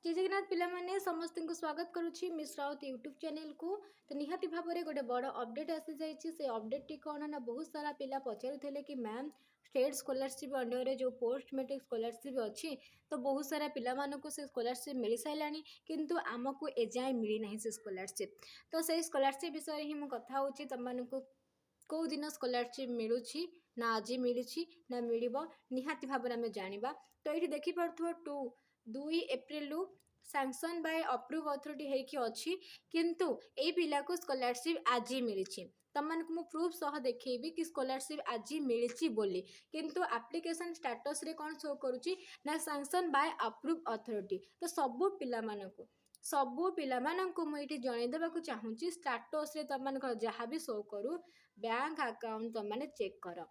जय जगन्नाथ पिलामाने समस्त को स्वागत करुच्ची मिस राउत यूट्यूब चैनल को। तो निहाती भाव में गोटे बड़ अपडेट आसी जाइए। से अपडेट टी कौन ना बहुत सारा पिला पचारुले कि मैम स्टेट स्कॉलरशिप अंडर जो पोस्ट मेट्रिक स्कॉलरशिप अच्छी तो बहुत सारा पिला से स्कॉलरशिप मिल सारा किंतु आमको एजाए मिलना से स्कॉलरशिप। तो से स्कॉलरशिप विषय ही मुझे कथा हो तुमको कौ दिन स्कॉलरशिप मिलूँ ना आज मिली ना मिल निहाती भाव में आम जाना। तो ये देखिपु 2 April sanction by approve authority होइकी अच्छी किंतु ए पिला को स्कॉलरशिप आज मिली। तमको मु प्रूफ सह देखी कि स्कॉलरशिप आज मिली बोली किंतु एप्लिकेशन स्टेटस रे कौन शो करुच्ची ना सैंक्शन बाय अप्रूव अथॉरिटी। तो सबू पिला मुझे जनईदेवा चाहूँगी स्टेटस रे तुम जहाँ भी शो करू बैंक अकाउंट तुमने चेक कर।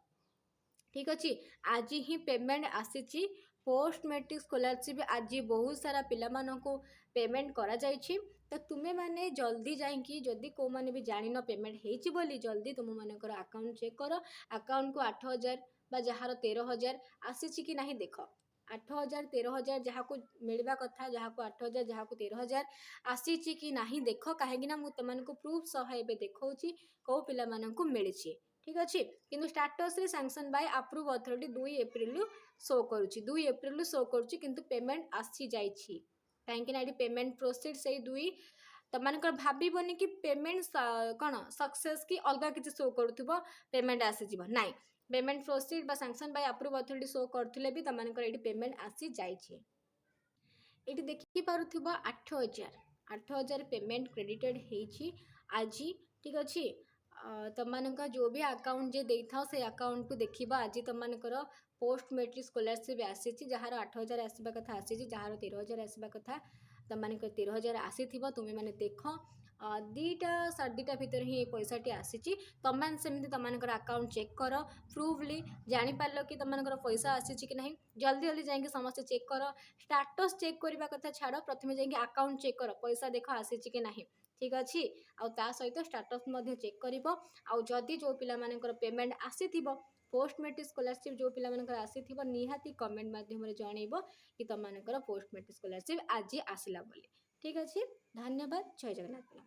ठीक अच्छे आज ही पेमेंट आसी पोस्ट मेट्रिक स्कॉलरशिप आज बहुत सारा पिला को पेमेंट करा जाइछि। तो तुम्हें माने जल्दी जाइए जदि को माने भी जान पेमेंट होती बोली जल्दी तुम मानकर अकाउंट चेक कर। अकाउंट को 8,000 बा जार 13,000 आसी कि नहीं देख 8,000 13,000 जहाँ को मिलवा कथा जहाँ को 8,000 जहाँ को 13,000 आसी कि नहीं देख कहीं तुमको प्रूफ सह ए देखा कौ पिला मिली। ठीक अच्छे किंतु स्टेटस रे sanction by approve authority 2 April show करुच्ची 2 एप्रिल शो करुच्ची किंतु पेमेंट आसी जाइछि कहीं पेमेंट प्रोसीड से 2 तुमको भावन कि पेमेंट कौन सक्सेस कि अलग किसी शो करुव पेमेंट आसीज ना payment proceed sanction by approve authority show करते भी तुमको ये पेमेंट आसी जाइछि। ये देखिपु 8,000 पेमेंट क्रेडिटेड होइछि आज। ठीक अच्छे तुमका जो भी अकाउंट जे दे था से अकाउंट को देखा आज तुमको पोस्ट मेट्रिक स्कॉलरशिप आसी जार 8,000 आसवा कथा आसी जार 13,000 आसवा कथा तुमको 13,000 आसी तुम्हें मैंने देख 2टा 2.5 भितर ही पैसाटी आसी तुम सेमती तुमको अकाउंट चेक कर प्रूवली जापार कि तुमको पैसा आसी कि नहीं जल्दी जल्दी जाकि समस्त चेक कर स्टेटस चेक करने कथा छाड़ प्रथम जाकि अकाउंट चेक कर पैसा देख आसी कि नहीं। ठीक अच्छे आ सहित स्टेटस चेक कर जदि जो पिला पेमेंट आसी पोस्ट मेट्रिक स्कॉलरशिप जो पिला आसी निहाती कमेंट माध्यम जनइब कि तुम पोस्ट मेट्रिक स्कॉलरशिप आज आसला बोली। ठीक अच्छे धन्यवाद जय जगन्नाथ।